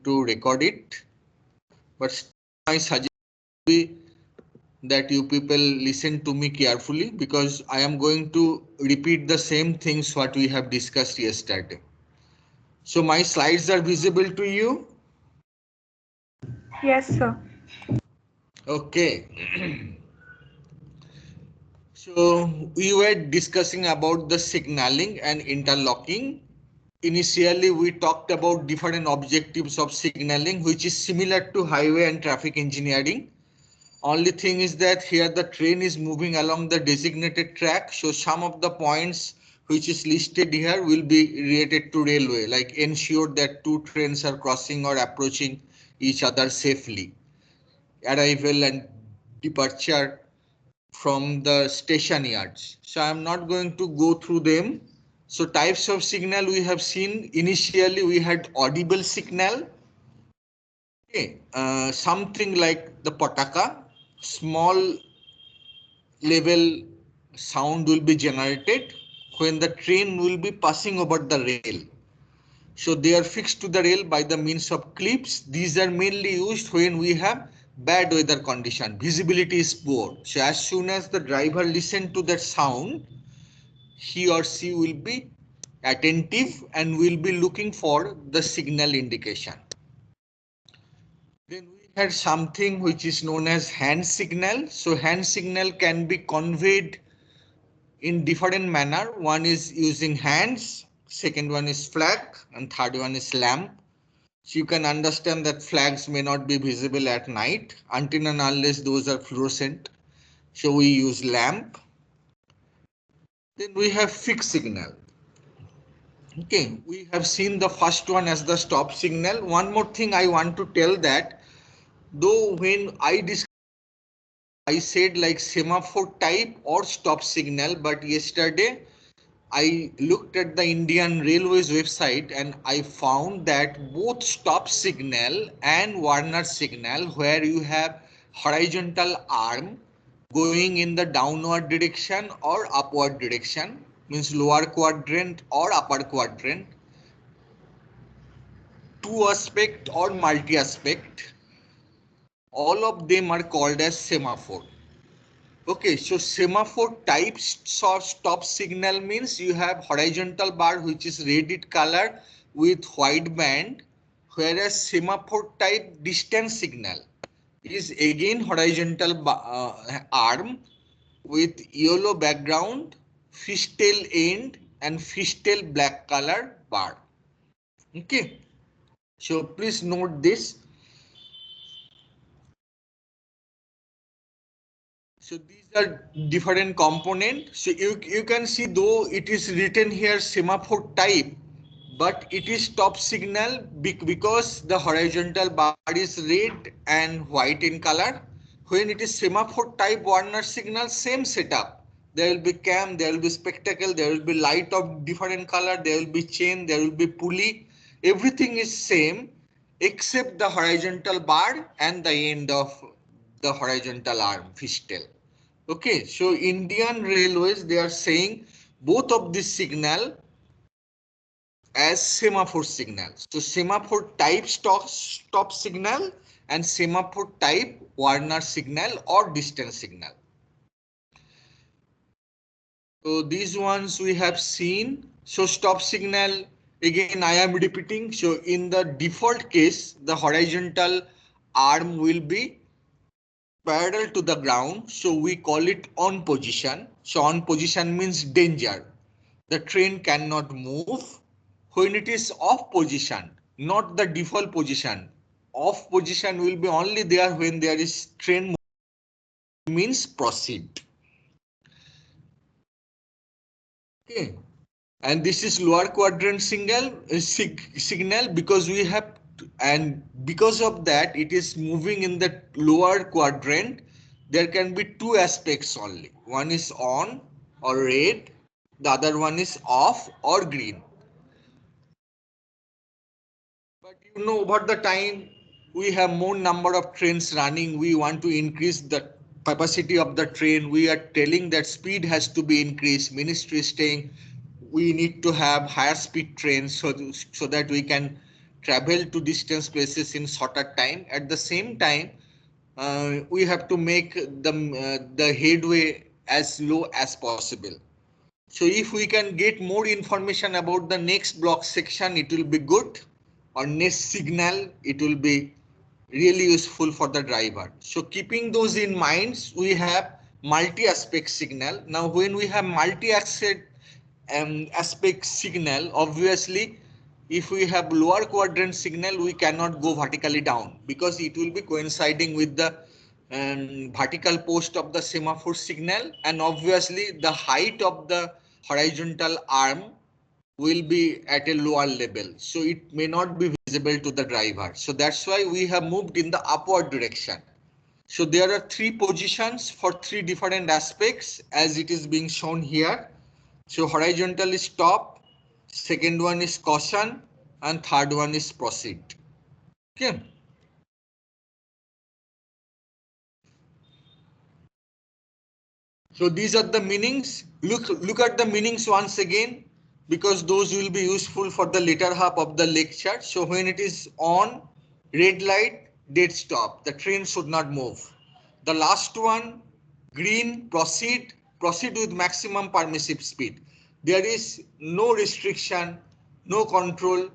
to record it, but my suggestion will be that you people listen to me carefully, because I am going to repeat the same things what we have discussed yesterday. So my slides are visible to you. Yes, sir. Okay. So we were discussing about the signaling and interlocking. Initially, we talked about different objectives of signaling, which is similar to highway and traffic engineering. Only thing is that here the train is moving along the designated track. So some of the points which is listed here will be related to railway, like ensure that two trains are crossing or approaching each other safely. Arrival and departure from the station yards. So I'm not going to go through them. So types of signal we have seen. Initially we had audible signal. Okay, something like the pataka, small level sound will be generated when the train will be passing over the rail. So they are fixed to the rail by the means of clips. These are mainly used when we have bad weather condition. Visibility is poor. So as soon as the driver listen to that sound, he or she will be attentive and will be looking for the signal indication. Then we had something which is known as hand signal. So hand signal can be conveyed in different manner. One is using hands, second one is flag, and third one is lamp. So you can understand that flags may not be visible at night until and unless those are fluorescent. So we use lamp. Then we have fixed signal. Okay, we have seen the first one as the stop signal. One more thing I want to tell, that though when I said like semaphore type or stop signal, but yesterday I looked at the Indian Railways website and I found that both stop signal and Warner signal, where you have horizontal arm going in the downward direction or upward direction, means lower quadrant or upper quadrant, two aspect or multi aspect, all of them are called as semaphore. Okay, so semaphore types of stop signal means you have horizontal bar which is red in color with white band, whereas semaphore type distance signal is again horizontal arm with yellow background, fishtail end and fishtail black color bar. Okay, so please note this. So these are different components. So you can see, though it is written here semaphore type, but it is stop signal because the horizontal bar is red and white in color. When it is semaphore type Warner signal, same setup. There will be cam, there will be spectacle, there will be light of different color, there will be chain, there will be pulley. Everything is same except the horizontal bar and the end of the horizontal arm, fishtail. Okay, so Indian Railways, they are saying both of this signal as semaphore signal. So semaphore type stop signal and semaphore type Warner signal or distance signal. So these ones we have seen. So stop signal, again I am repeating. So in the default case, the horizontal arm will be parallel to the ground, so we call it on position. So on position means danger. The train cannot move. When it is off position, not the default position, off position will be only there when there is train means proceed. Okay, and this is lower quadrant signal because we have, and because of that it is moving in the lower quadrant. There can be two aspects only. One is on or red, the other one is off or green. But you know, over the time we have more number of trains running, we want to increase the capacity of the train. We are telling that speed has to be increased. Ministry is saying we need to have higher speed trains so that we can travel to distant places in shorter time. At the same time, we have to make the headway as low as possible. So if we can get more information about the next block section, it will be good, or next signal, it will be really useful for the driver. So keeping those in mind, we have multi-aspect signal. Now when we have multi-aspect aspect signal, obviously if we have lower quadrant signal, we cannot go vertically down because it will be coinciding with the vertical post of the semaphore signal, and obviously the height of the horizontal arm will be at a lower level, so it may not be visible to the driver. So that's why we have moved in the upward direction. So there are three positions for three different aspects as it is being shown here. So horizontal is stop, second one is caution, and third one is proceed. Okay. So these are the meanings. Look at the meanings once again, because those will be useful for the later half of the lecture. So when it is on, red light, dead stop, the train should not move. The last one, green, proceed with maximum permissive speed. There is no restriction, no control.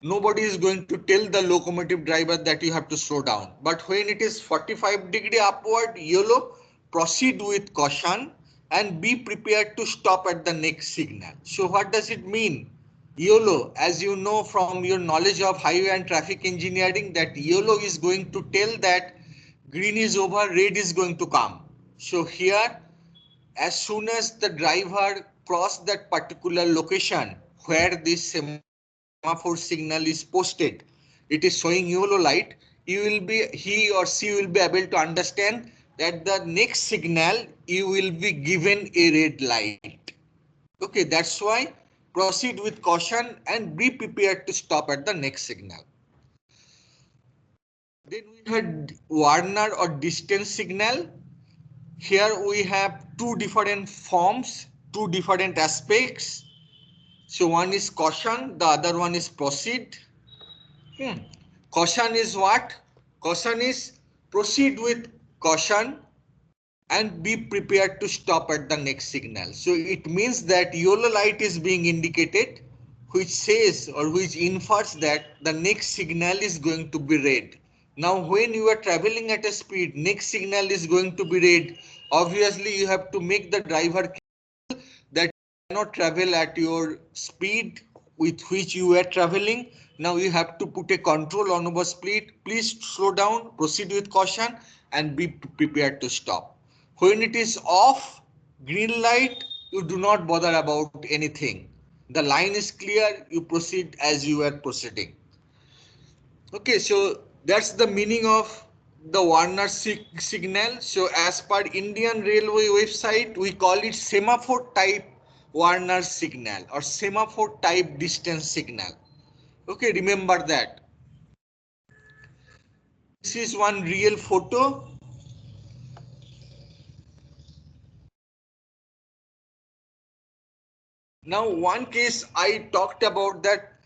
Nobody is going to tell the locomotive driver that you have to slow down. But when it is 45-degree upward, yellow, proceed with caution and be prepared to stop at the next signal. So what does it mean? YOLO, as you know from your knowledge of highway and traffic engineering, that YOLO is going to tell that green is over, red is going to come. So here, as soon as the driver cross that particular location where this semaphore signal is posted, it is showing yellow light, he or she will be able to understand that the next signal you will be given a red light. Okay, that's why proceed with caution and be prepared to stop at the next signal. Then we had Warner or distance signal. Here we have two different forms, two different aspects. So one is caution, the other one is proceed. Caution is what? Caution is proceed with caution and be prepared to stop at the next signal. So it means that yellow light is being indicated, which says or which infers that the next signal is going to be red. Now when you are traveling at a speed, next signal is going to be red. Obviously you have to make the driver that you cannot travel at your speed with which you are traveling. Now you have to put a control on over speed. Please slow down, proceed with caution and be prepared to stop. When it is off, green light, you do not bother about anything. The line is clear, you proceed as you are proceeding. Okay, so that's the meaning of the Warner signal. So as per Indian Railway website, we call it semaphore type Warner signal or semaphore type distance signal. Okay, remember that. This is one real photo. Now one case I talked about that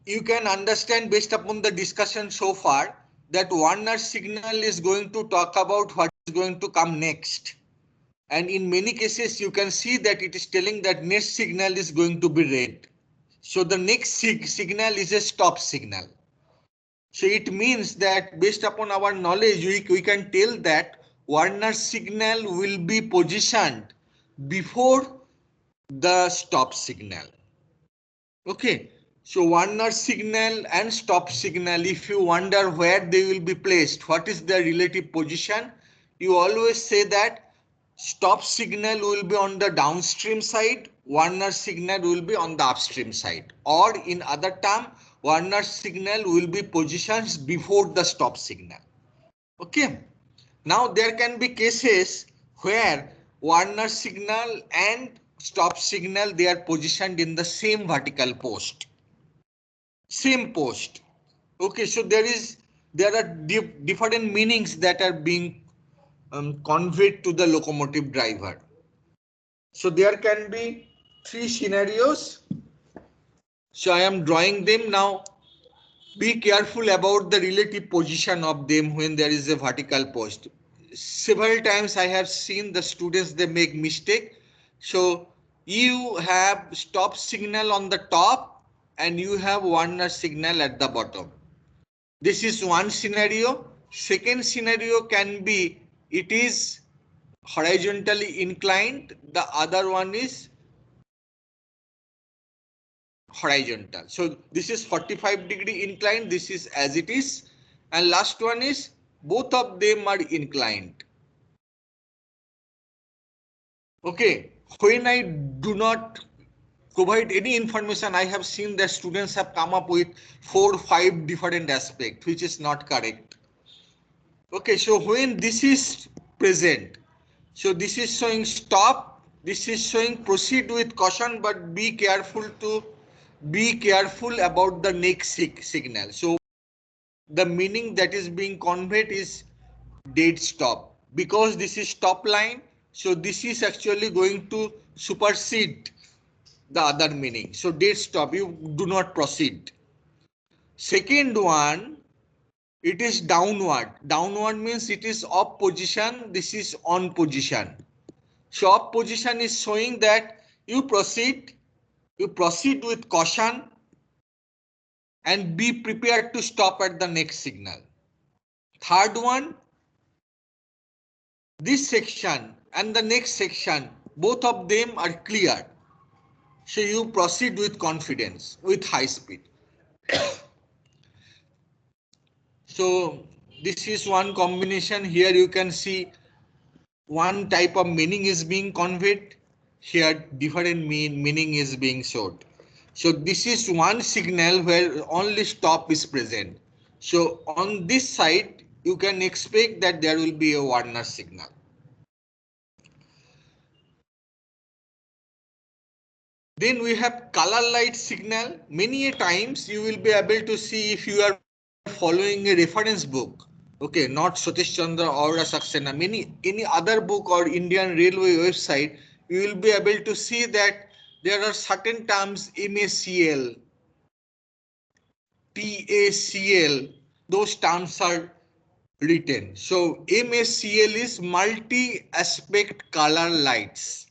you can understand based upon the discussion so far that Warner signal is going to talk about what is going to come next. And in many cases, you can see that it is telling that next signal is going to be red. So the next signal is a stop signal. So it means that based upon our knowledge, we can tell that Warner signal will be positioned before the stop signal. Okay. So Warner signal and stop signal, if you wonder where they will be placed, what is their relative position, you always say that stop signal will be on the downstream side, Warner signal will be on the upstream side, or in other term, Warner signal will be positioned before the stop signal. Okay. Now there can be cases where Warner signal and stop signal, they are positioned in the same vertical post. Same post. Okay, so there are different meanings that are being conveyed to the locomotive driver. So there can be three scenarios. So I am drawing them now. Be careful about the relative position of them when there is a vertical post. Several times I have seen the students, they make mistake. So you have stop signal on the top and you have Warner signal at the bottom. This is one scenario. Second scenario can be it is horizontally inclined. The other one is horizontal. So this is 45-degree inclined. This is as it is. And last one is both of them are inclined. Okay. When I do not provide any information, I have seen that students have come up with 4 or 5 different aspects, which is not correct. Okay, so when this is present, so this is showing stop, this is showing proceed with caution, but be careful about the next signal. So the meaning that is being conveyed is dead stop, because this is stop line. So this is actually going to supersede the other meaning. So dead stop, you do not proceed. Second one, it is downward. Downward means it is off position. This is on position. So off position is showing that you proceed with caution and be prepared to stop at the next signal. Third one, this section and the next section, both of them are clear. So you proceed with confidence, with high speed. So this is one combination. Here you can see one type of meaning is being conveyed. Here different meaning is being showed. So this is one signal where only stop is present. So on this side, you can expect that there will be a Warner signal. Then we have color light signal. Many a times you will be able to see if you are following a reference book. Okay, not Satish Chandra or Saxena, any other book or Indian Railway website, you will be able to see that there are certain terms MACL, TACL, those terms are written. So MACL is multi-aspect color lights.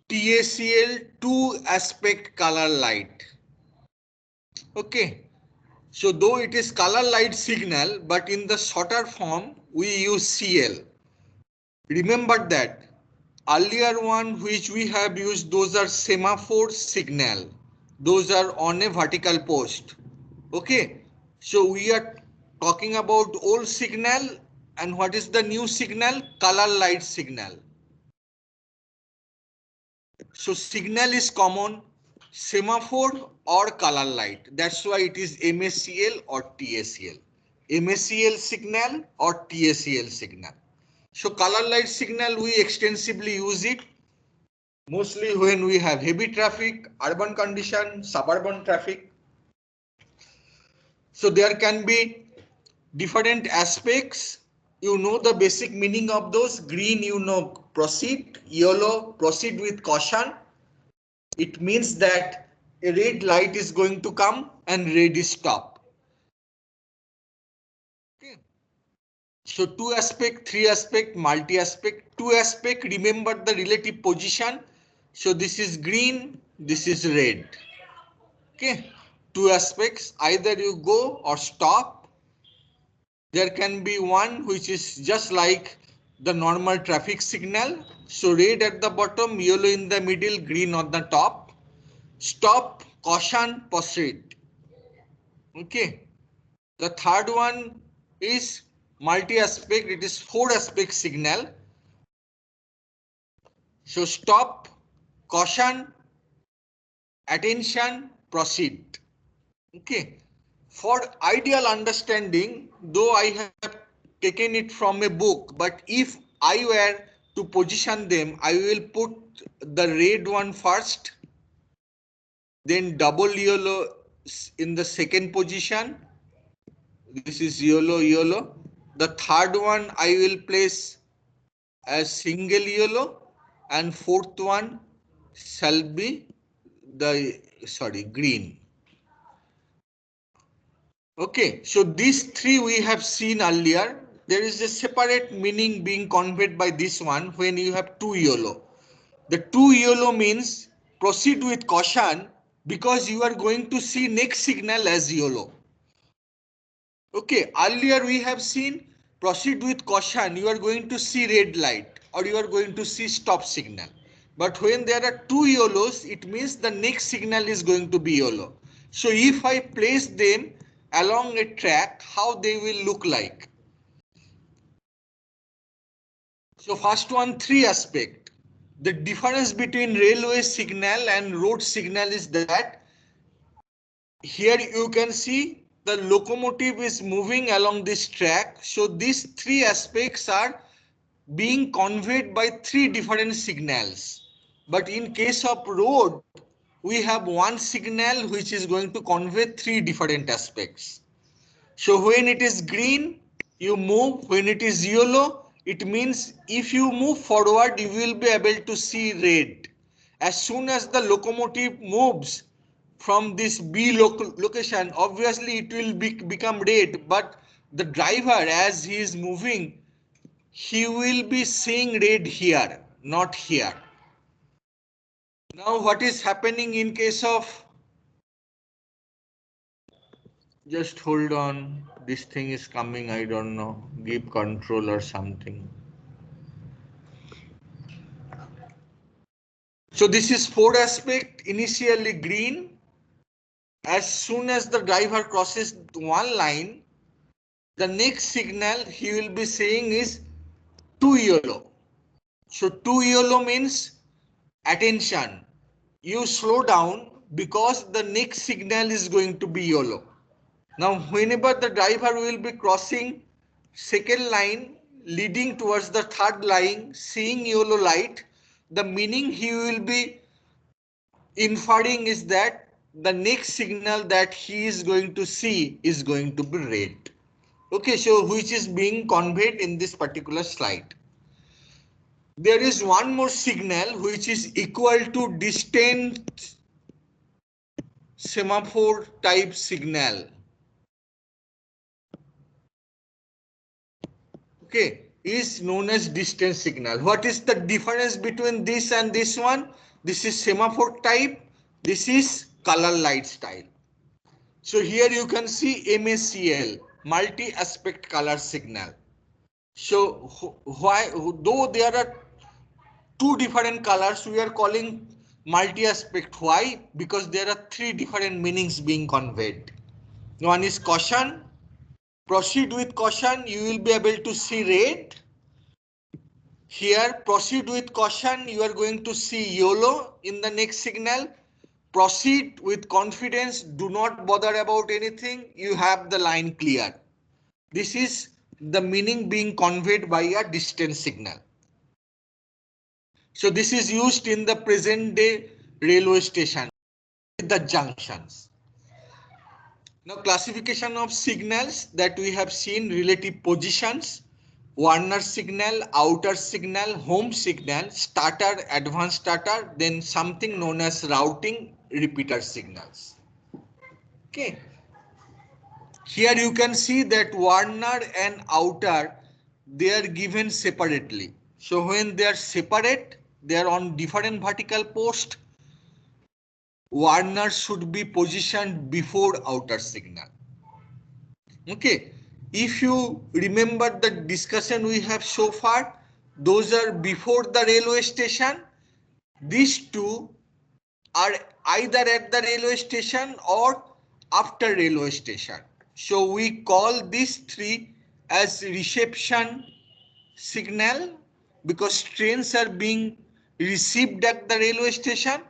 TACL, two aspect color light. Okay. So though it is color light signal, but in the shorter form, we use CL. Remember that earlier one which we have used, those are semaphore signal. Those are on a vertical post. Okay. So we are talking about old signal, and what is the new signal? Color light signal. So signal is common, semaphore or color light. That's why it is MACL or TACL. MACL signal or TACL signal. So color light signal, we extensively use it mostly when we have heavy traffic, urban condition, suburban traffic. So there can be different aspects. You know the basic meaning of those. Green, you know, proceed. Yellow, proceed with caution. It means that a red light is going to come and red is stop. Okay. So 2 aspect, 3 aspect, multi aspect. 2 aspect, remember the relative position. So this is green, this is red. Okay. 2 aspects, either you go or stop. There can be one which is just like the normal traffic signal. So red at the bottom, yellow in the middle, green on the top. Stop, caution, proceed. Okay. The third one is multi-aspect. It is 4 aspect signal. So stop, caution, attention, proceed. Okay. For ideal understanding, though I have taken it from a book, but if I were to position them, I will put the red one first, then double yellow in the second position. This is yellow, yellow. The third one I will place as single yellow, and fourth one shall be the green. Okay, so these three we have seen earlier. There is a separate meaning being conveyed by this one when you have two YOLO. The two YOLO means proceed with caution because you are going to see next signal as YOLO. Okay, earlier we have seen proceed with caution, you are going to see red light or you are going to see stop signal. But when there are two YOLOs, it means the next signal is going to be YOLO. So if I place them along a track, how they will look like? So first one, three aspect. The difference between railway signal and road signal is that here you can see the locomotive is moving along this track. So these three aspects are being conveyed by three different signals. But in case of road, we have one signal which is going to convey three different aspects. So when it is green, you move. When it is yellow, it means if you move forward, you will be able to see red. As soon as the locomotive moves from this B location, obviously it will become red. But the driver, as he is moving, he will be seeing red here, not here. Now what is happening in case of, just hold on, this thing is coming, I don't know, give control or something. So this is four aspect, initially green. As soon as the driver crosses one line, the next signal he will be saying is two yellow. So two yellow means attention, you slow down because the next signal is going to be yellow. Now whenever the driver will be crossing second line leading towards the third line, seeing yellow light, the meaning he will be inferring is that the next signal that he is going to see is going to be red. Okay, so which is being conveyed in this particular slide. There is one more signal which is equal to distant semaphore type signal. Okay, is known as distance signal. What is the difference between this and this one? This is semaphore type, this is color light style. So here you can see MACL, multi-aspect color signal. So why, though there are two different colors, we are calling multi-aspect. Why? Because there are three different meanings being conveyed. One is caution. Proceed with caution, you will be able to see red. Here, proceed with caution, you are going to see yellow in the next signal. Proceed with confidence, do not bother about anything, you have the line clear. This is the meaning being conveyed by a distance signal. So this is used in the present day railway station, the junctions. Now classification of signals that we have seen: relative positions, Warner signal, outer signal, home signal, starter, advanced starter, then something known as routing, repeater signals. Okay. Here you can see that Warner and outer, they are given separately. So when they are separate, they are on different vertical post. Warner should be positioned before outer signal. Okay, if you remember the discussion we have so far, those are before the railway station. These two are either at the railway station or after railway station. So we call these three as reception signal because trains are being received at the railway station,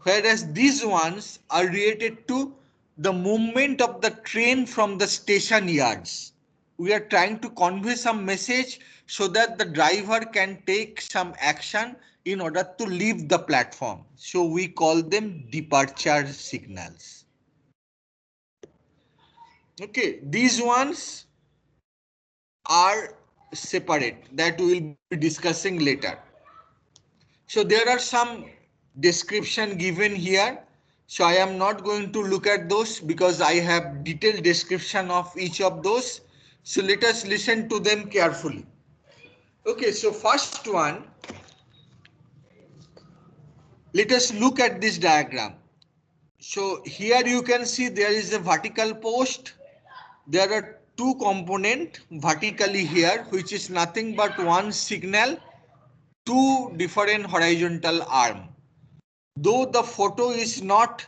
whereas these ones are related to the movement of the train from the station yards. We are trying to convey some message so that the driver can take some action in order to leave the platform. So we call them departure signals. Okay, these ones are separate that we will be discussing later. So there are some description given here. So I am not going to look at those because I have detailed description of each of those. So let us listen to them carefully. Okay, so first one, let us look at this diagram. So here you can see there is a vertical post. There are two components vertically here, which is nothing but one signal, two different horizontal arm. Though the photo is not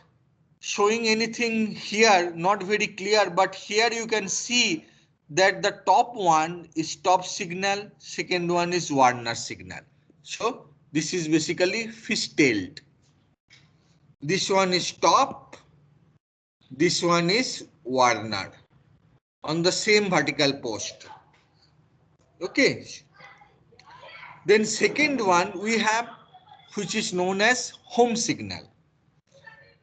showing anything here, not very clear, but here you can see that the top one is top signal, second one is Warner signal. So this is basically fish-tailed. This one is top, this one is Warner on the same vertical post. Okay. Then second one we have, which is known as home signal.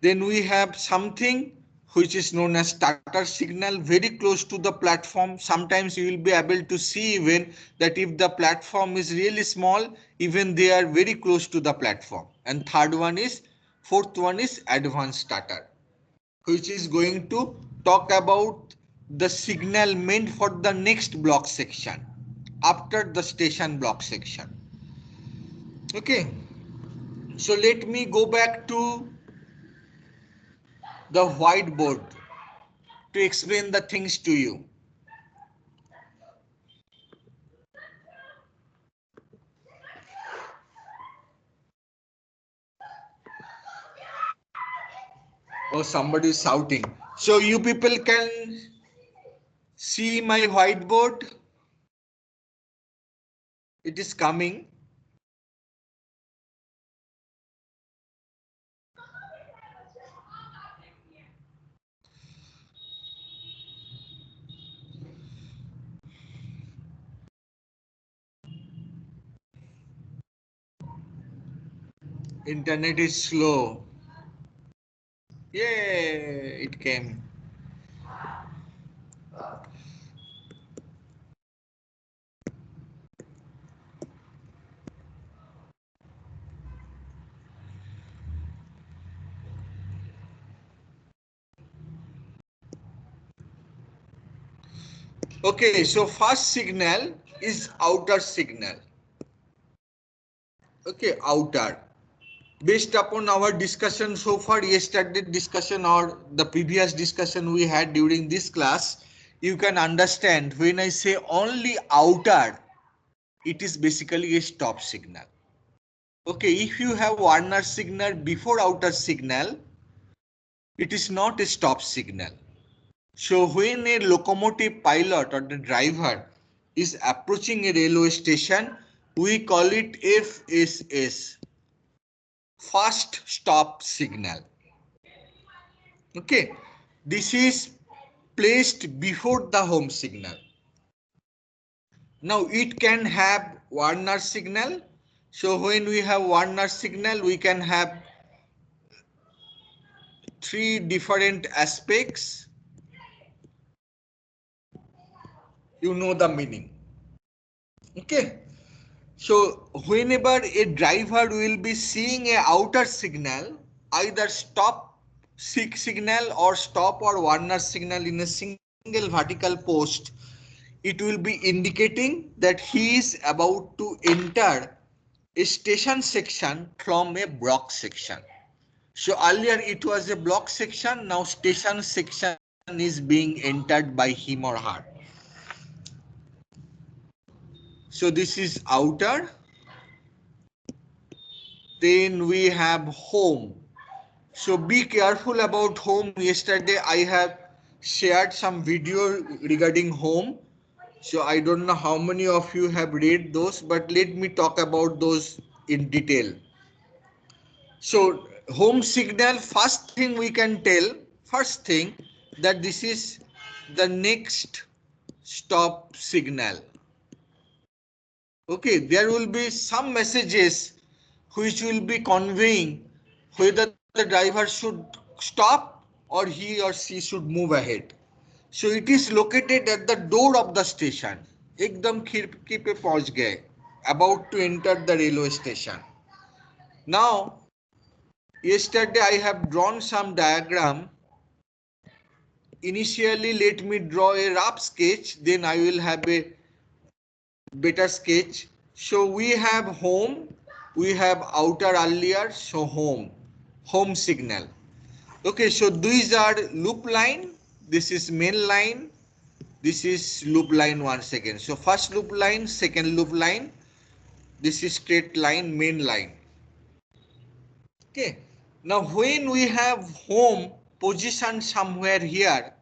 Then we have something which is known as starter signal, very close to the platform. Sometimes you will be able to see even that if the platform is really small, even they are very close to the platform. And fourth one is advanced starter, which is going to talk about the signal meant for the next block section after the station block section. Okay, so let me go back to the whiteboard to explain the things to you. Oh, somebody is shouting. So you people can see my whiteboard. It is coming. Internet is slow. Yay, it came. Okay, so first signal is outer signal. Okay, outer. Based upon our discussion so far, yesterday discussion or the previous discussion we had during this class, you can understand when I say only outer, it is basically a stop signal. Okay, if you have Warner signal before outer signal, it is not a stop signal. So when a locomotive pilot or the driver is approaching a railway station, we call it FSS, fast stop signal. Okay, this is placed before the home signal. Now it can have Warner signal. So when we have Warner signal, we can have three different aspects. You know the meaning. Okay. So whenever a driver will be seeing a outer signal, either stop signal or stop or Warner signal in a single vertical post, it will be indicating that he is about to enter a station section from a block section. So earlier it was a block section, now station section is being entered by him or her. So this is outer. Then we have home. So be careful about home. Yesterday I have shared some video regarding home. So I don't know how many of you have read those, but let me talk about those in detail. So home signal, first thing we can tell, first thing that this is the next stop signal. Okay, there will be some messages which will be conveying whether the driver should stop or he or she should move ahead. So it is located at the door of the station. एकदम खिड़की पे पहुंच गए, about to enter the railway station. Now Yesterday I have drawn some diagram. Initially let me draw a rough sketch, then I will have a better sketch. So we have home, we have outer earlier, so home signal. Okay, so these are loop line, this is main line, this is loop line once again. So first loop line, second loop line, this is straight line, main line. Okay, now when we have home position somewhere here,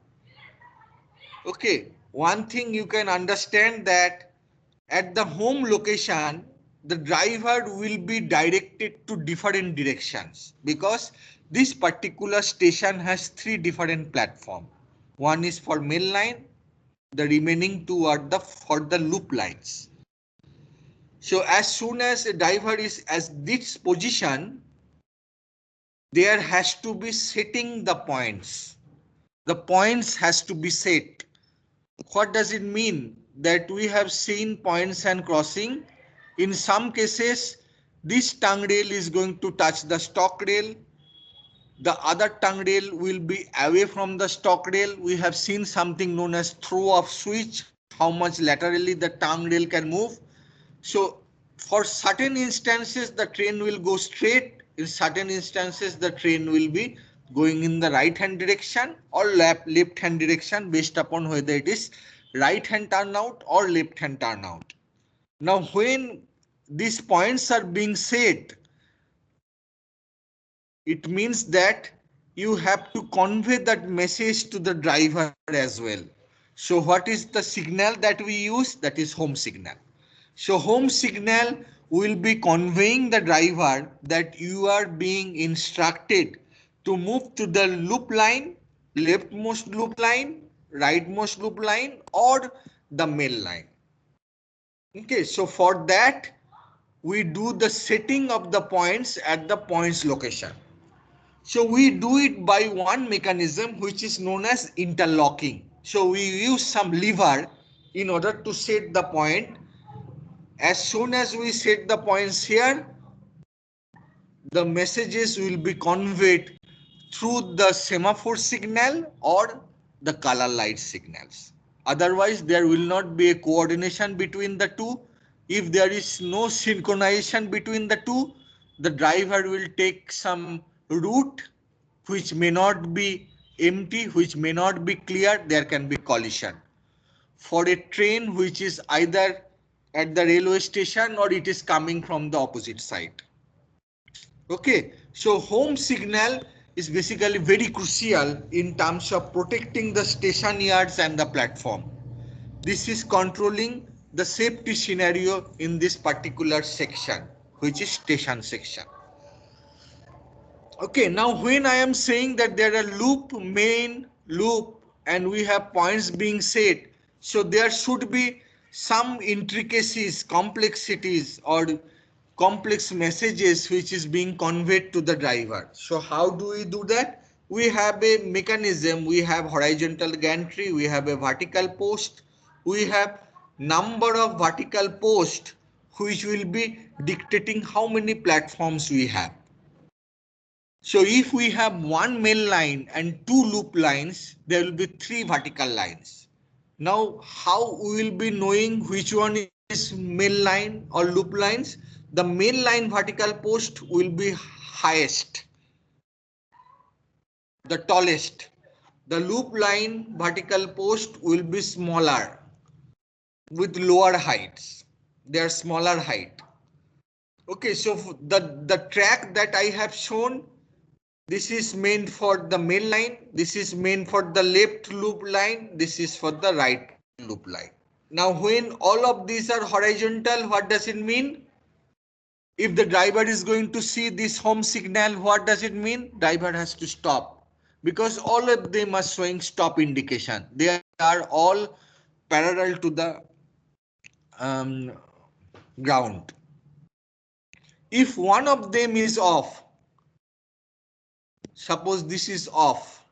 okay, one thing you can understand that at the home location, the driver will be directed to different directions because this particular station has three different platforms. One is for main line, the remaining two are for the loop lines. So as soon as a driver is at this position, there has to be setting the points. The points has to be set. What does it mean? That we have seen points and crossing. In some cases, this tongue rail is going to touch the stock rail. The other tongue rail will be away from the stock rail. We have seen something known as throw of switch, how much laterally the tongue rail can move. So for certain instances, the train will go straight. In certain instances, the train will be going in the right hand direction or left hand direction based upon whether it is right hand turnout or left hand turnout. Now, when these points are being set, it means that you have to convey that message to the driver as well. So what is the signal that we use? That is home signal. So home signal will be conveying the driver that you are being instructed to move to the loop line, leftmost loop line, rightmost loop line, or the main line. Okay, so for that, we do the setting of the points at the points location. So we do it by one mechanism which is known as interlocking. So we use some lever in order to set the point. As soon as we set the points here, the messages will be conveyed through the semaphore signal or the color light signals. Otherwise, there will not be a coordination between the two. If there is no synchronization between the two, the driver will take some route which may not be empty, which may not be clear, there can be collision. For a train which is either at the railway station or it is coming from the opposite side. Okay, so home signal is basically very crucial in terms of protecting the station yards and the platform. This is controlling the safety scenario in this particular section, which is station section. Okay, now when I am saying that there are loop, main, loop, and we have points being set, so there should be some intricacies, complexities, or complex messages which is being conveyed to the driver. So how do we do that? We have a mechanism, we have horizontal gantry, we have a vertical post, we have number of vertical posts which will be dictating how many platforms we have. So if we have one main line and two loop lines, there will be three vertical lines. Now, how we will be knowing which one is main line or loop lines? The main line vertical post will be highest, the tallest. The loop line vertical post will be smaller with lower heights. They are smaller height. Okay, so the track that I have shown, this is meant for the main line. This is meant for the left loop line. This is for the right loop line. Now, when all of these are horizontal, what does it mean? If the driver is going to see this home signal, what does it mean? Driver has to stop because all of them are showing stop indication. They are all parallel to the ground. If one of them is off, suppose this is off,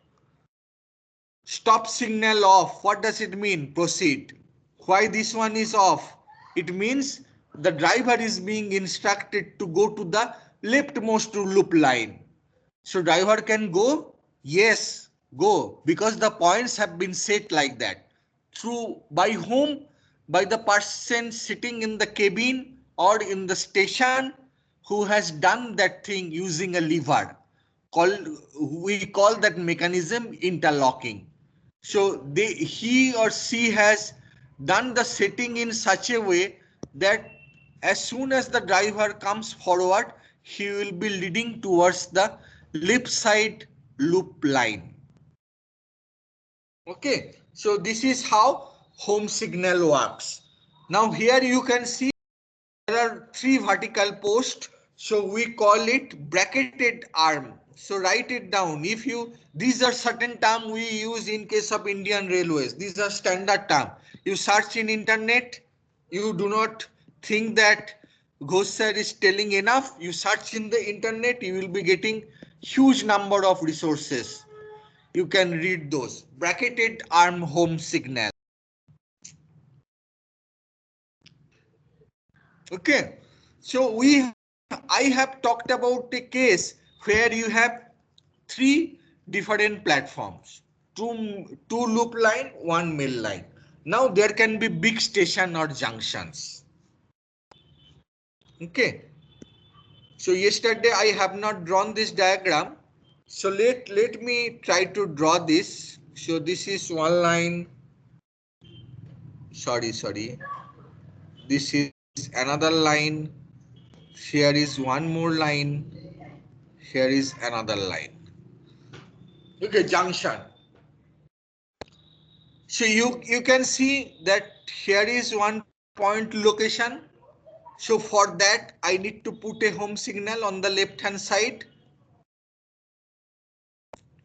stop signal off. What does it mean? Proceed. Why this one is off? It means the driver is being instructed to go to the leftmost loop line. So driver can go? Yes, go, because the points have been set like that. Through by whom? By the person sitting in the cabin or in the station who has done that thing using a lever. We call that mechanism interlocking. So he or she has done the setting in such a way that as soon as the driver comes forward, he will be leading towards the left side loop line. Okay, so this is how home signal works. Now here you can see there are three vertical posts, so we call it bracketed arm. So write it down. If you, these are certain terms we use in case of Indian Railways. These are standard terms. You search in internet, you do not think that Ghosh sir is telling enough. You search in the internet, you will be getting huge number of resources. You can read those. Bracketed arm home signal. Okay, so I have talked about a case where you have three different platforms, two loop line, one mail line. Now there can be big station or junctions. Okay, so yesterday I have not drawn this diagram. So let me try to draw this. So this is one line. Sorry. This is another line. Here is one more line. Here is another line. Okay, junction. So you can see that here is one point location. So for that I need to put a home signal on the left hand side.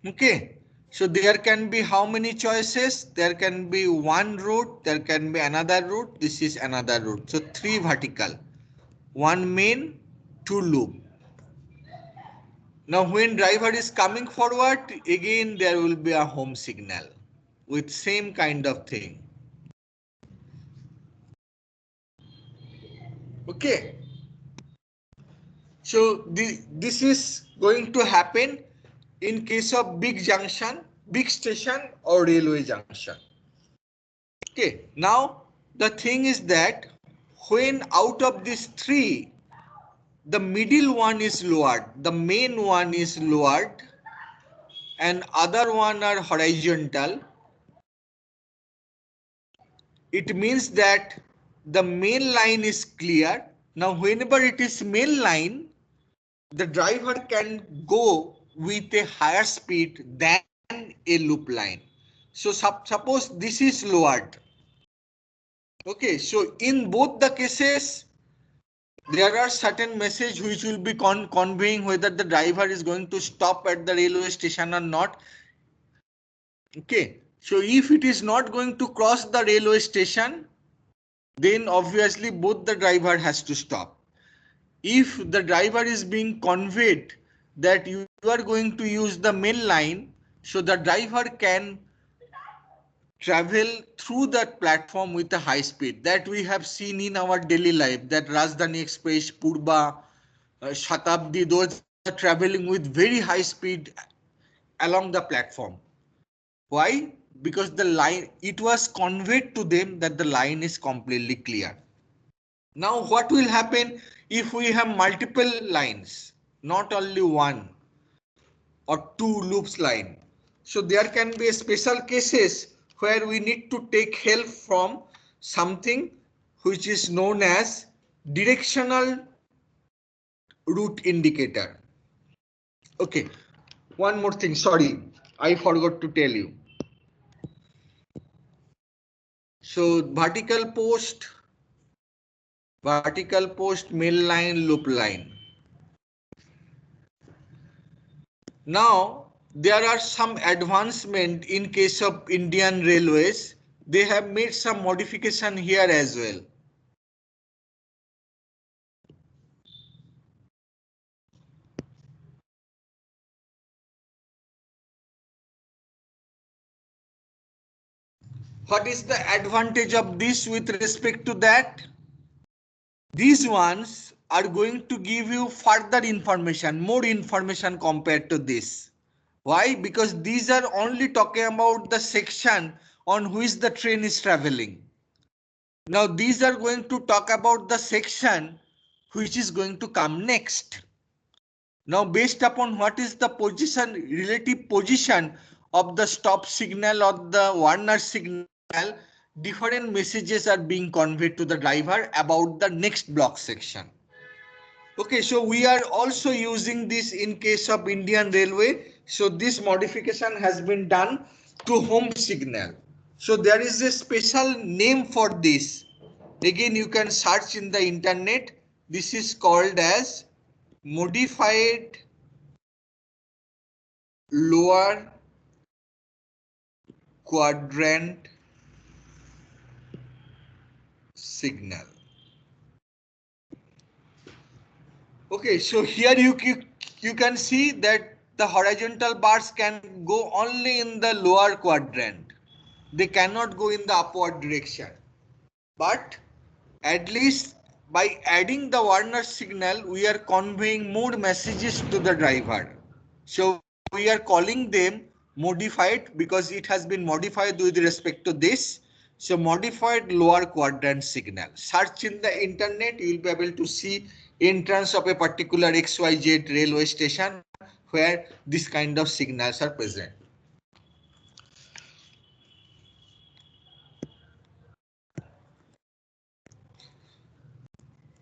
Okay, so there can be how many choices? There can be one route, there can be another route, this is another route. So three vertical, one main, two loop. Now when driver is coming forward, again there will be a home signal with same kind of thing. Okay. So this is going to happen in case of big junction, big station or railway junction. Okay. Now the thing is that when out of these three, the middle one is lowered, the main one is lowered, and other one are horizontal, it means that the main line is clear. Now whenever it is main line, the driver can go with a higher speed than a loop line. So suppose this is lowered. Okay, so in both the cases, there are certain message which will be conveying whether the driver is going to stop at the railway station or not. Okay, so if it is not going to cross the railway station, then obviously both the driver has to stop. If the driver is being conveyed that you are going to use the main line, so the driver can travel through that platform with a high speed that we have seen in our daily life, that Rajdhani Express, Purba, Shatabdi, those are traveling with very high speed along the platform. Why? Because the line, it was conveyed to them that the line is completely clear. Now what will happen if we have multiple lines, not only one or two loops line? So there can be special cases where we need to take help from something which is known as directional route indicator. Okay, one more thing, sorry, I forgot to tell you. So vertical post, main line, loop line. Now there are some advancement in case of Indian Railways. They have made some modification here as well. What is the advantage of this with respect to that? These ones are going to give you further information, more information compared to this. Why? Because these are only talking about the section on which the train is traveling. Now these are going to talk about the section which is going to come next. Now based upon what is the position, relative position of the stop signal or the warner signal, different messages are being conveyed to the driver about the next block section. Okay, so we are also using this in case of Indian Railway. So this modification has been done to home signal. So there is a special name for this. Again, you can search in the internet. This is called as modified lower quadrant signal. Okay, so here you can see that the horizontal bars can go only in the lower quadrant. They cannot go in the upward direction. But at least by adding the warner signal, we are conveying more messages to the driver. So we are calling them modified because it has been modified with respect to this. So modified lower quadrant signal. Search in the internet, you will be able to see entrance of a particular XYZ railway station where this kind of signals are present.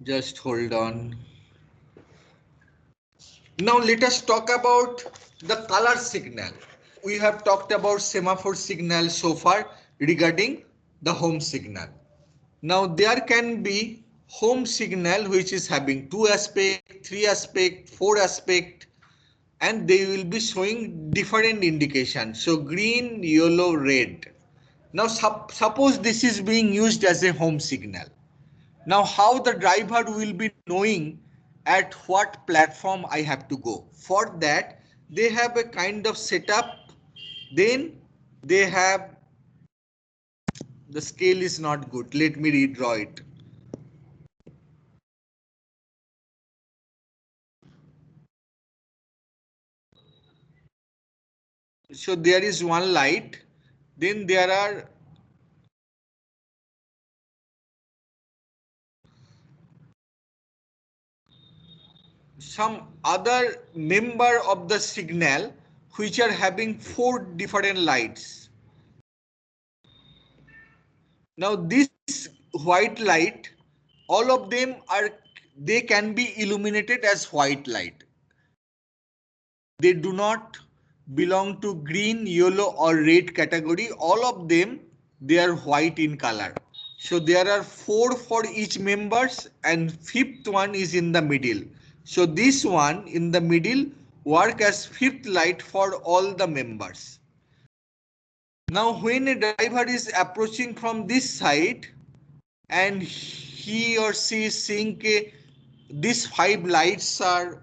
Just hold on. Now let us talk about the color signal. We have talked about semaphore signal so far regarding the home signal. Now there can be home signal which is having 2 aspect, 3 aspect, 4 aspect, and they will be showing different indications. So green, yellow, red. Now suppose this is being used as a home signal. Now how the driver will be knowing at what platform I have to go? For that, they have a kind of setup. Then they have, the scale is not good. Let me redraw it. So there is one light. Then there are some other member of the signal which are having 4 different lights. Now this white light, all of them are, they can be illuminated as white light. They do not belong to green, yellow or red category. All of them, they are white in color. So there are 4 for each members and 5th one is in the middle. So this one in the middle work as 5th light for all the members. Now when a driver is approaching from this side and he or she is seeing these 5 lights are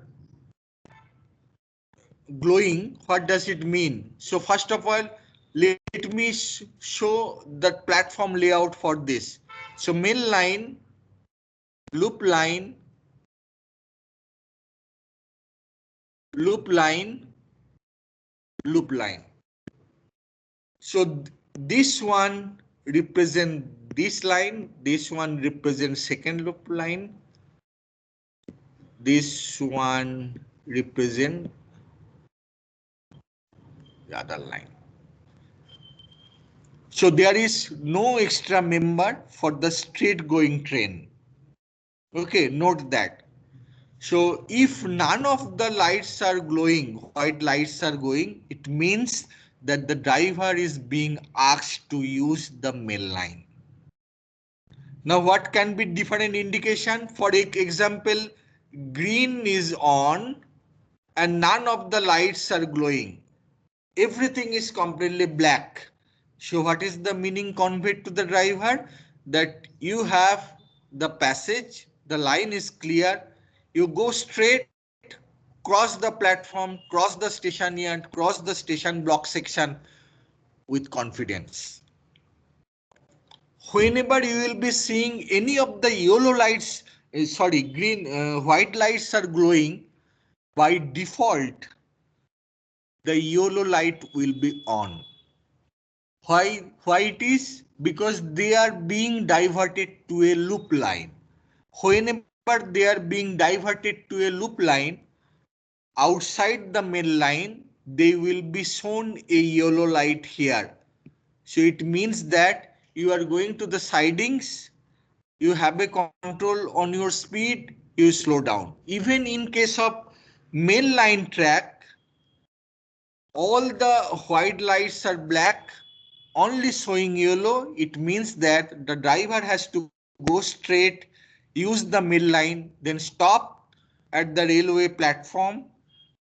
glowing, what does it mean? So first of all, let me show the platform layout for this. So main line, loop line, loop line, loop line. So this one represent this line, this one represents second loop line, this one represent the other line. So there is no extra member for the straight going train. Okay, note that. So if none of the lights are glowing, white lights are going, it means that the driver is being asked to use the main line. Now what can be different indication? For example, green is on and none of the lights are glowing. Everything is completely black. So what is the meaning conveyed to the driver? That you have the passage, the line is clear, you go straight, cross the platform, cross the station yard, cross the station block section with confidence. Whenever you will be seeing any of the yellow lights white lights are glowing, by default, the yellow light will be on. Why it is? Because they are being diverted to a loop line. Whenever they are being diverted to a loop line, outside the main line, they will be shown a yellow light here. So it means that you are going to the sidings, you have a control on your speed, you slow down. Even in case of main line track, all the white lights are black, only showing yellow. It means that the driver has to go straight, use the middle line, then stop at the railway platform,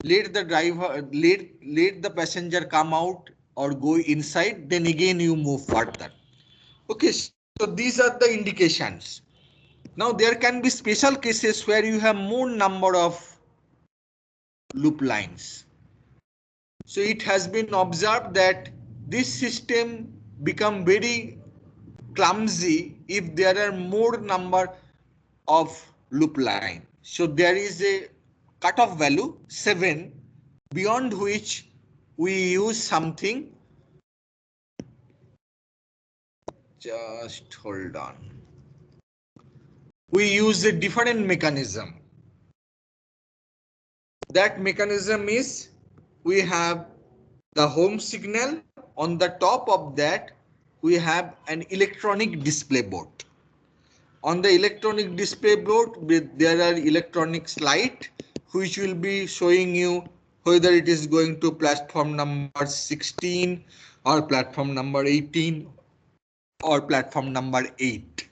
let the passenger come out or go inside, then again you move further. Okay, so these are the indications. Now there can be special cases where you have more number of loop lines. So it has been observed that this system become very clumsy if there are more number of loop line. So there is a cutoff value 7, beyond which we use something. Just hold on. We use a different mechanism. That mechanism is, we have the home signal. On the top of that, we have an electronic display board. On the electronic display board, there are electronics light which will be showing you whether it is going to platform number 16 or platform number 18 or platform number 8.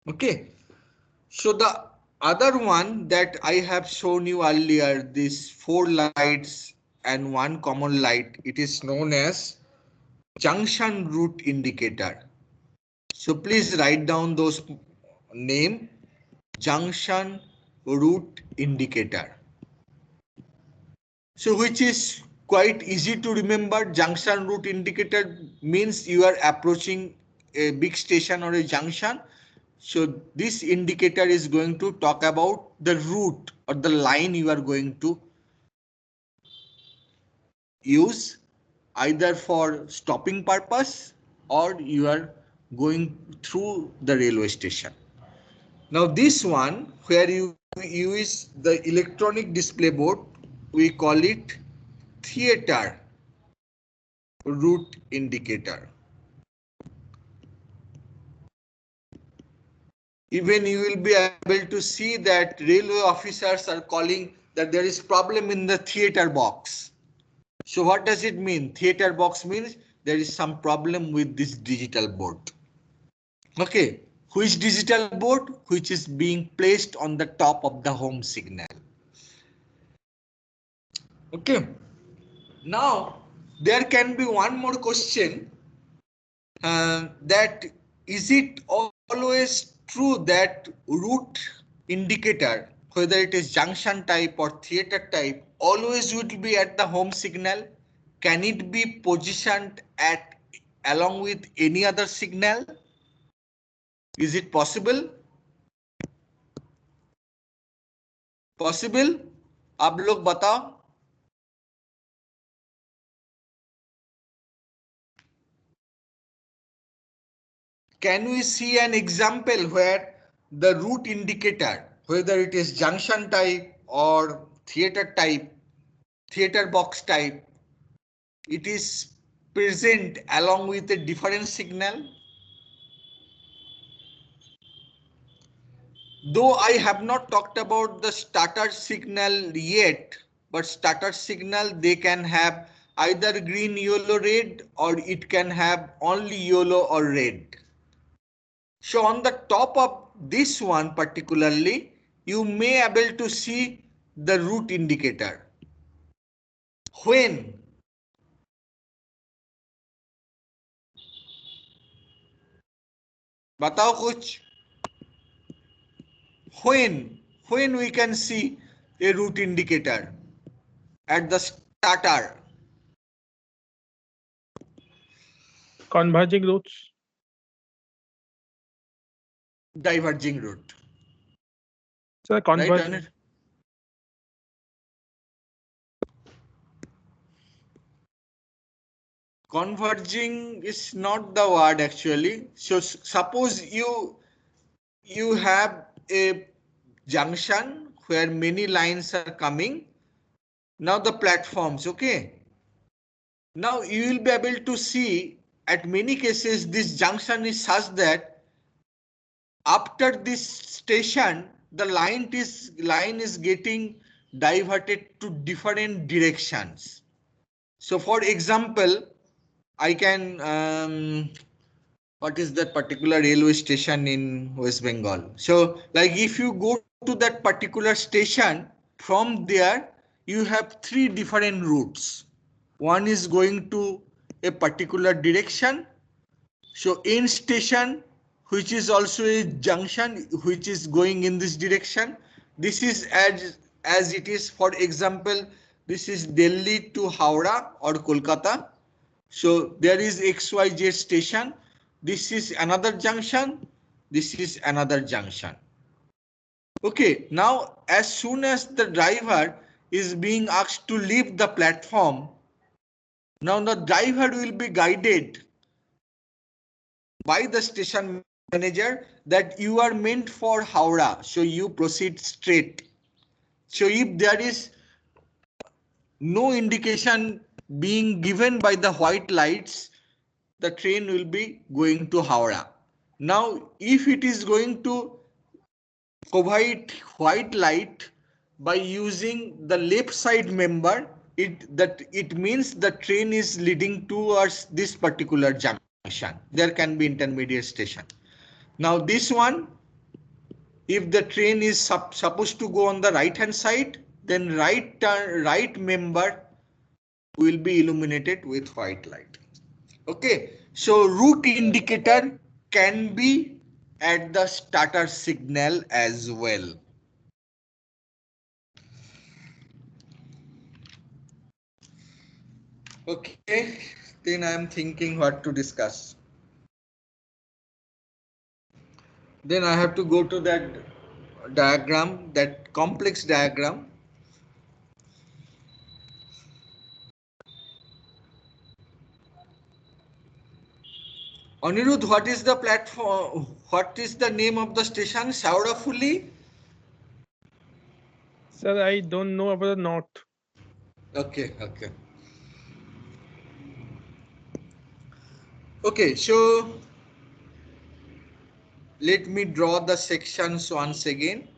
Okay, so the other one that I have shown you earlier, these 4 lights and 1 common light, it is known as junction route indicator. So please write down those name: junction route indicator. So which is quite easy to remember. Junction route indicator means you are approaching a big station or a junction. So this indicator is going to talk about the route or the line you are going to use, either for stopping purpose or you are going through the railway station. Now this one, where you use the electronic display board, we call it theater route indicator. Even you will be able to see that railway officers are calling that there is problem in the theater box. So what does it mean? Theater box means there is some problem with this digital board. Okay, which digital board? Which is being placed on the top of the home signal. Okay, now there can be one more question, that is it always true that route indicator, whether it is junction type or theater type, always would be at the home signal? Can it be positioned at along with any other signal? Is it possible? Possible? आप लोग बताओ. Can we see an example where the route indicator, whether it is junction type or theater type, theater box type, it is present along with a different signal? Though I have not talked about the starter signal yet, but starter signal, they can have either green, yellow, red, or it can have only yellow or red. So on the top of this one particularly, you may able to see the route indicator. When? बताओ कुछ. When we can see a route indicator at the starter? Converging routes. diverging route. So Right, converge. Anir? Converging is not the word actually. So suppose you have a junction where many lines are coming. Now the platforms, okay. Now you will be able to see at many cases this junction is such that after this station the line is getting diverted to different directions. So for example, I can what is that particular railway station in West Bengal? So like if you go to that particular station, from there you have three different routes. One is going to a particular direction. So in station, which is also a junction which is going in this direction. This is as it is, for example, this is Delhi to Howrah or Kolkata. So there is XYZ station. This is another junction. This is another junction. Okay, now as soon as the driver is being asked to leave the platform, now the driver will be guided by the station manager that you are meant for Howrah. So you proceed straight. So if there is no indication being given by the white lights, the train will be going to Howrah. Now, if it is going to provide white light by using the left side member, it means the train is leading towards this particular junction. There can be intermediate station. Now this one, if the train is supposed to go on the right hand side, then right member will be illuminated with white light. Okay, so route indicator can be at the starter signal as well. Okay, then I am thinking what to discuss. Then I have to go to that diagram, that complex diagram. Anirudh, what is the platform? What is the name of the station? Saurafuli? Sir, I don't know about the north. Okay, okay. Okay, so let me draw the sections once again.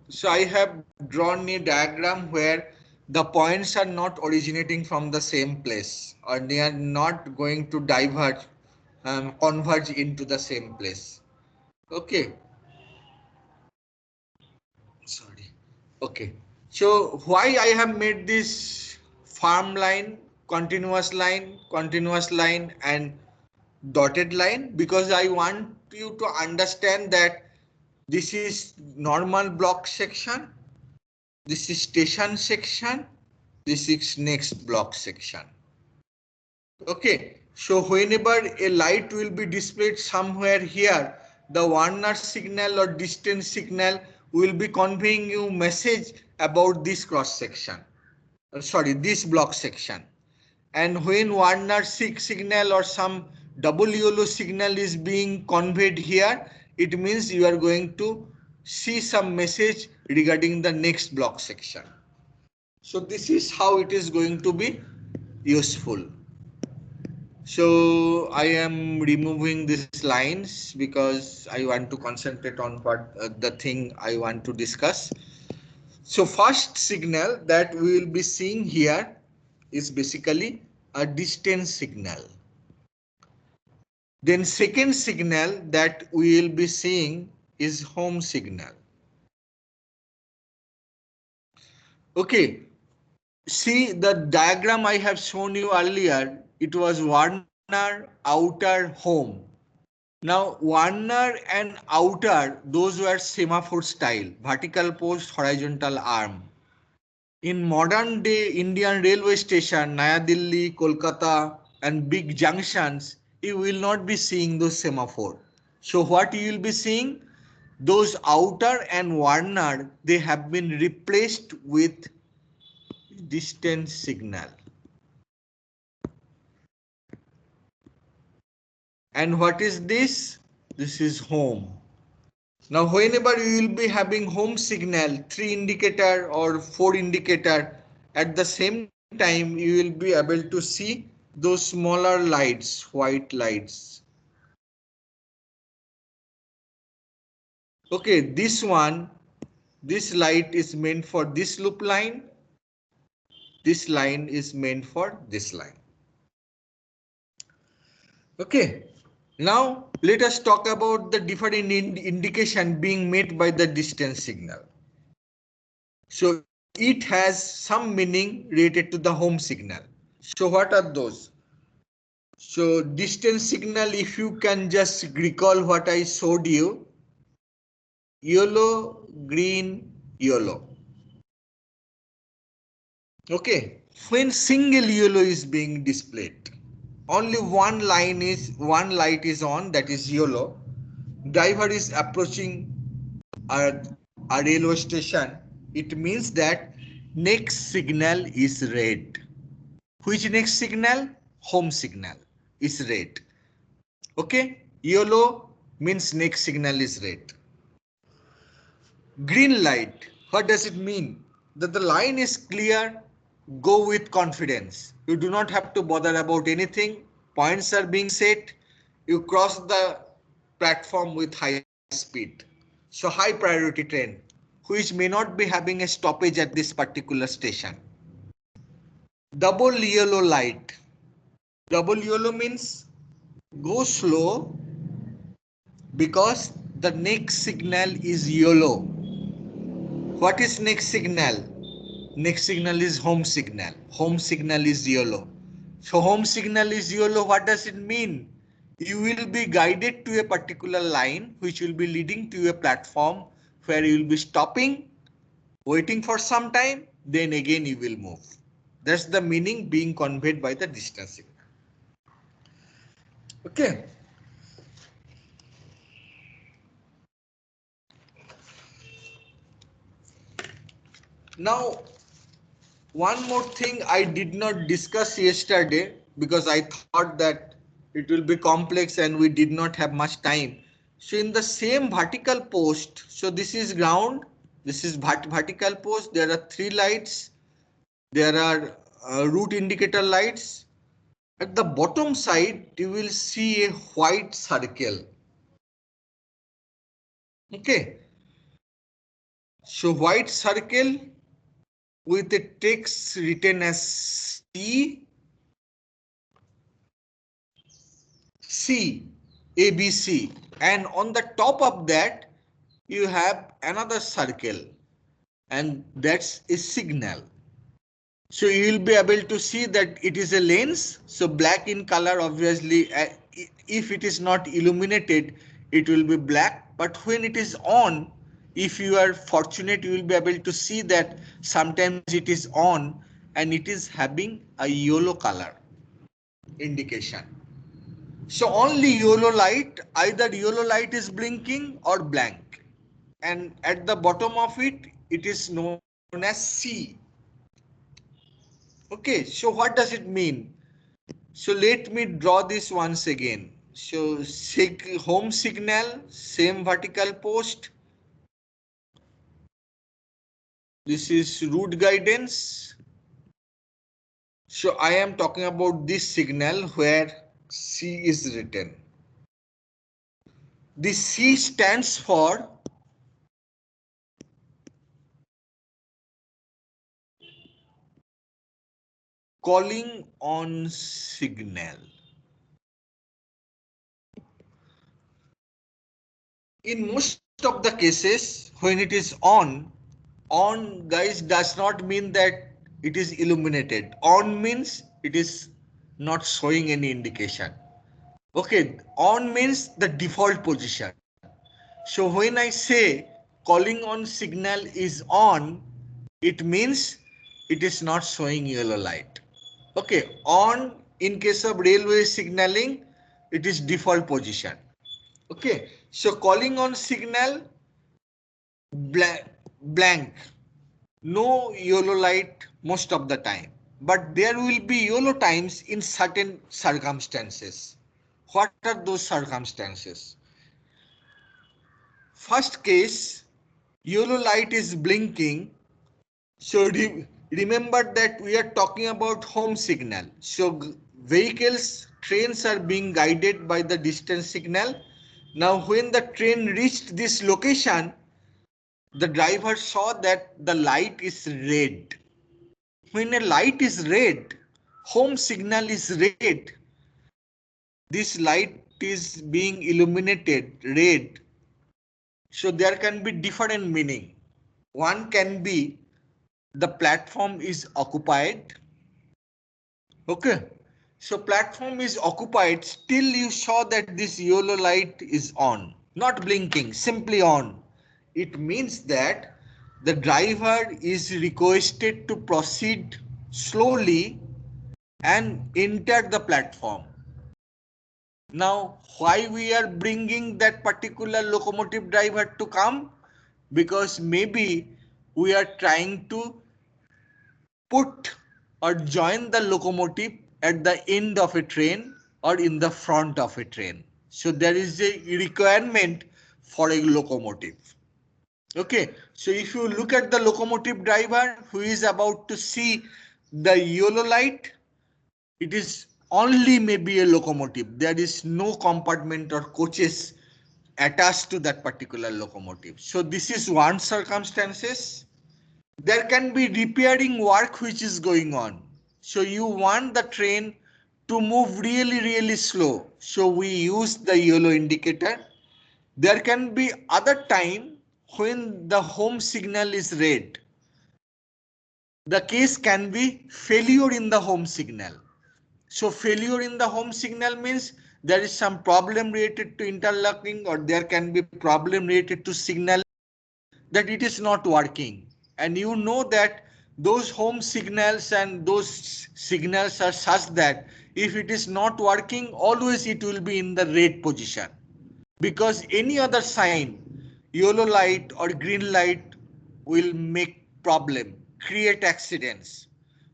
So I have drawn a diagram where the points are not originating from the same place, or they are not going to diverge, converge into the same place. Okay. Sorry. Okay. So why I have made this farm line, continuous line and dotted line? Because I want you to understand that this is normal block section. This is station section. This is next block section. Okay. So whenever a light will be displayed somewhere here, the Warner signal or distance signal will be conveying you message about this cross section. Sorry, this block section. And when Warner signal or some double yellow signal is being conveyed here, it means you are going to see some message regarding the next block section. So this is how it is going to be useful. So I am removing these lines because I want to concentrate on what the thing I want to discuss. So first signal that we will be seeing here is basically a distance signal. Then second signal that we will be seeing is home signal. Okay, see the diagram I have shown you earlier, it was Warner outer home. Now, Warner and outer, those were semaphore style, vertical post, horizontal arm. In modern day Indian railway station, Naya Delhi, Kolkata and big junctions, you will not be seeing those semaphore. So what you will be seeing? Those outer and Warner, they have been replaced with distance signal. And what is this? This is home. Now, whenever you will be having home signal, 3 indicator or 4 indicator, at the same time, you will be able to see those smaller lights, white lights. Okay, this one, this light is meant for this loop line. This line is meant for this line. Okay, now let us talk about the different indication being made by the distance signal. So it has some meaning related to the home signal. So what are those? So distance signal, if you can just recall what I showed you, yellow, green, yellow. Okay, when single yellow is being displayed, only one light is on, that is yellow. Driver is approaching a, a railway station. It means that next signal is red. Which next signal? Home signal is red. Okay, yellow means next signal is red. Green light, what does it mean? That the line is clear, go with confidence. You do not have to bother about anything. Points are being set. You cross the platform with high speed. So high priority train, which may not be having a stoppage at this particular station. Double yellow light. Double yellow means go slow because the next signal is yellow. What is next signal? Next signal is home signal. Home signal is yellow. So home signal is yellow. What does it mean? You will be guided to a particular line which will be leading to a platform where you will be stopping, waiting for some time, then again you will move. That's the meaning being conveyed by the distance signal. Okay. Now, one more thing I did not discuss yesterday because I thought that it will be complex and we did not have much time. So in the same vertical post, so this is ground, this is vertical post, there are 3 lights, there are route indicator lights. At the bottom side, you will see a white circle. Okay. So white circle with a text written as C, ABC, and on the top of that you have another circle and that's a signal. So you will be able to see that it is a lens. So black in color, obviously, if it is not illuminated, it will be black. But when it is on, if you are fortunate, you will be able to see that sometimes it is on and it is having a yellow color indication. So only yellow light, either yellow light is blinking or blank. And at the bottom of it, it is known as C. Okay, so what does it mean? So let me draw this once again. So home signal, same vertical post. This is route guidance. So I am talking about this signal where C is written. This C stands for calling on signal. In most of the cases, when it is on guys does not mean that it is illuminated. On means it is not showing any indication. Okay, on means the default position. So when I say calling on signal is on, it means it is not showing yellow light. Okay, on in case of railway signaling, it is default position. Okay, so calling on signal blank, no yellow light most of the time, but there will be yellow times in certain circumstances. What are those circumstances? First case, yellow light is blinking. So remember that we are talking about home signal. So vehicles, trains are being guided by the distance signal. Now when the train reached this location, the driver saw that the light is red. When a light is red, home signal is red, this light is being illuminated red. So there can be different meaning. One can be the platform is occupied. Okay. So platform is occupied, still you saw that this yellow light is on, not blinking, simply on. It means that the driver is requested to proceed slowly and enter the platform. Now, why we are bringing that particular locomotive driver to come? Because maybe we are trying to put or join the locomotive at the end of a train or in the front of a train. So there is a requirement for a locomotive. Okay, so if you look at the locomotive driver who is about to see the yellow light, it is only maybe a locomotive. There is no compartment or coaches attached to that particular locomotive. So this is one circumstances. There can be repairing work which is going on. So you want the train to move really slow. So we use the yellow indicator. There can be other time when the home signal is red. The case can be failure in the home signal. So failure in the home signal means there is some problem related to interlocking, or there can be problem related to signal that it is not working. And you know that those home signals and those signals are such that if it is not working, always it will be in the red position. Because any other sign, yellow light or green light, will make problem, create accidents.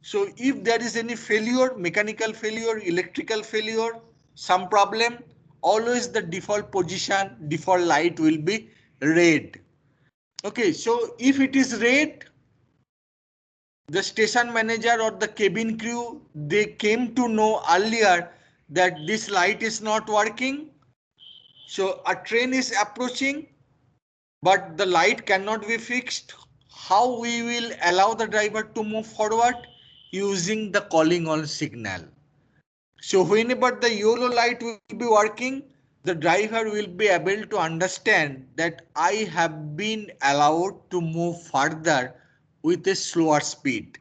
So if there is any failure, mechanical failure, electrical failure, some problem, always the default position, default light will be red. Okay, so if it is red, the station manager or the cabin crew, they came to know earlier that this light is not working. So a train is approaching, but the light cannot be fixed. How we will allow the driver to move forward? Using the calling on signal. So whenever the yellow light will be working, the driver will be able to understand that I have been allowed to move further with a slower speed.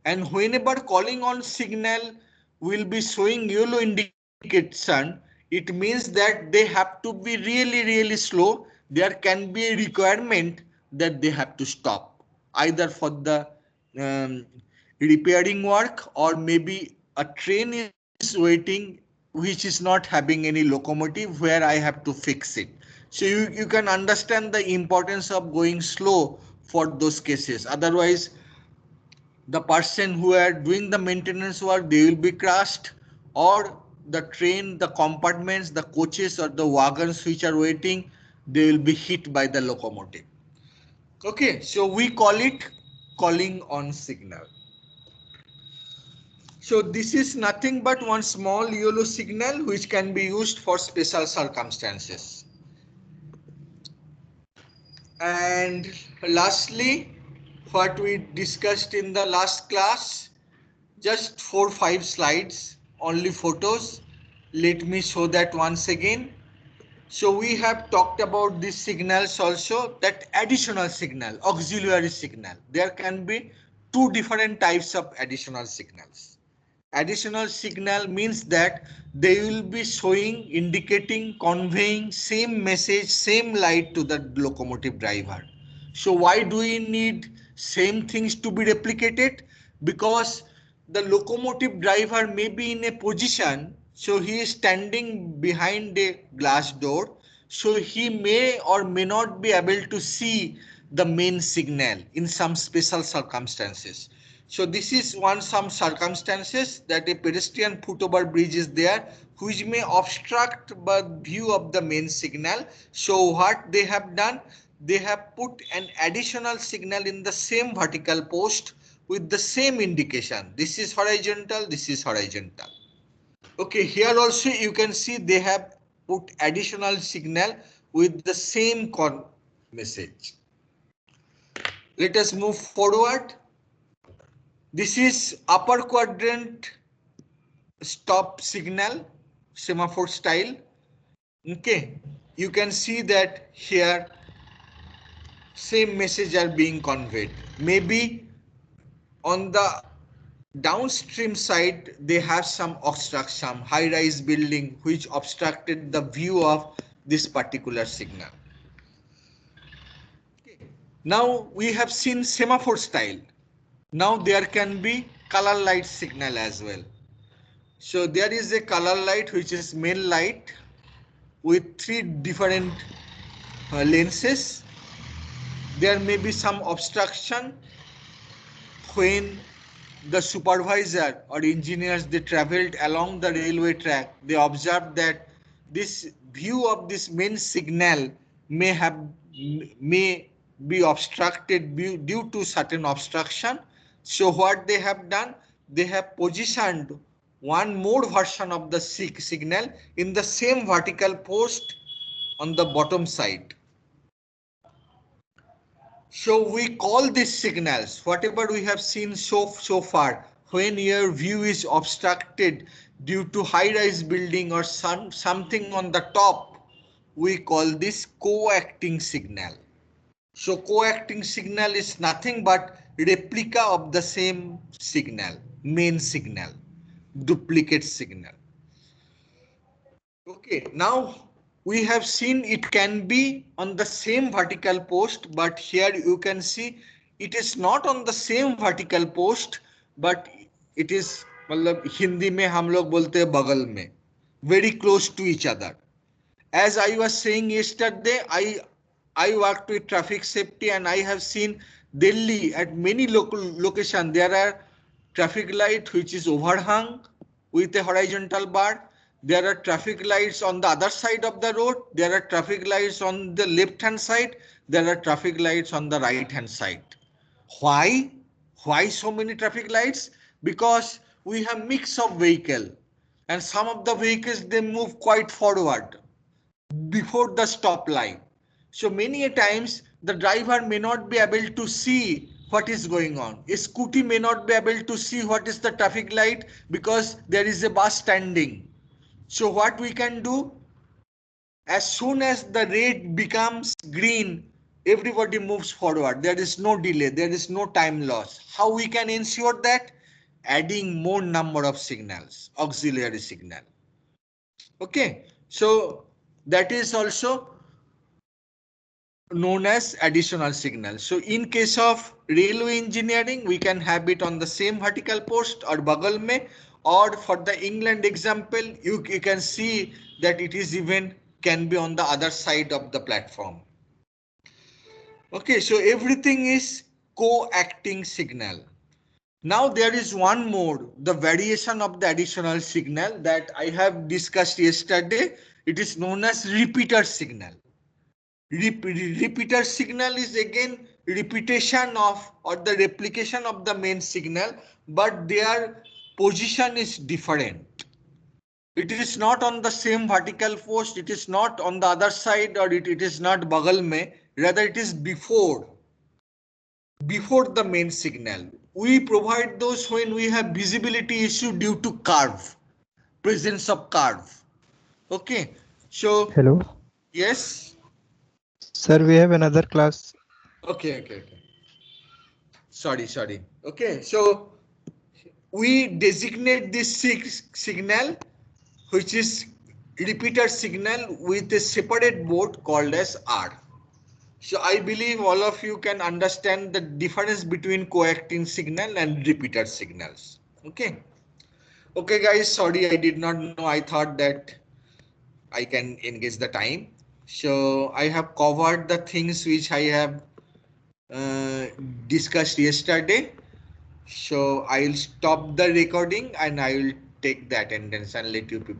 And whenever calling on signal will be showing yellow indication, it means that they have to be really slow. There can be a requirement that they have to stop, either for the repairing work, or maybe a train is waiting which is not having any locomotive where I have to fix it. So you can understand the importance of going slow for those cases. Otherwise, the person who are doing the maintenance work, they will be crushed, or the train, the compartments, the coaches or the wagons which are waiting, they will be hit by the locomotive. Okay, so we call it calling on signal. So this is nothing but one small yellow signal which can be used for special circumstances. And lastly, what we discussed in the last class, just 4-5 slides, only photos. Let me show that once again. So we have talked about these signals also, that additional signal, auxiliary signal. There can be two different types of additional signals. Additional signal means that they will be showing, indicating, conveying same message, same light to the locomotive driver. So why do we need same things to be replicated? Because the locomotive driver may be in a position, so he is standing behind a glass door, so he may or may not be able to see the main signal in some special circumstances. So this is one some circumstances that a pedestrian footover bridge is there which may obstruct the view of the main signal. So what they have done, they have put an additional signal in the same vertical post with the same indication. This is horizontal, this is horizontal. Okay, here also you can see they have put additional signal with the same message. Let us move forward. This is upper quadrant stop signal, semaphore style. Okay, you can see that here same message are being conveyed. Maybe on the downstream side they have some obstruction, high-rise building which obstructed the view of this particular signal. Okay. Now we have seen semaphore style. Now there can be color light signal as well. So there is a color light which is main light with three different lenses. There may be some obstruction when the supervisor or engineers they traveled along the railway track. They observed that this view of this main signal may be obstructed due to certain obstruction. So what they have done, they have positioned one more version of the signal in the same vertical post on the bottom side. So we call these signals, whatever we have seen so far, when your view is obstructed due to high-rise building or something on the top, we call this co-acting signal. So co-acting signal is nothing but replica of the same signal, main signal, duplicate signal. Okay, now we have seen it can be on the same vertical post, but here you can see it is not on the same vertical post, but it is मतलब हिंदी में हम लोग बोलते हैं बगल में, very close to each other. As I was saying yesterday, I worked with traffic safety and I have seen Delhi at many local locations. There are traffic light which is overhung with a horizontal bar. There are traffic lights on the other side of the road. There are traffic lights on the left hand side. There are traffic lights on the right hand side. Why? Why so many traffic lights? Because we have mix of vehicle and some of the vehicles they move quite forward before the stop line. So many a times the driver may not be able to see what is going on. A scooty may not be able to see what is the traffic light because there is a bus standing. So what we can do, as soon as the red becomes green, everybody moves forward. There is no delay. There is no time loss. How we can ensure that? Adding more number of signals, auxiliary signal. Okay. So that is also known as additional signal. So in case of railway engineering, we can have it on the same vertical post or bagal mein, or for the England example, you can see that it is even can be on the other side of the platform. Okay, so everything is co-acting signal. Now there is one more, the variation of the additional signal that I have discussed yesterday. It is known as repeater signal. Repeater signal is again repetition of or the replication of the main signal, but their position is different. It is not on the same vertical post, it is not on the other side, or it is not bagal mein, rather it is before the main signal. We provide those when we have visibility issue due to curve, presence of curve. Okay, so Hello. yes. Sir, we have another class. Okay. Sorry. Okay, so we designate this signal, which is repeater signal, with a separate mode called as R. So I believe all of you can understand the difference between coacting signal and repeater signals. Okay. Okay, guys, sorry, I did not know. I thought that I can engage the time. So I have covered the things which I have discussed yesterday. So I'll stop the recording and I will take the attendance and let you people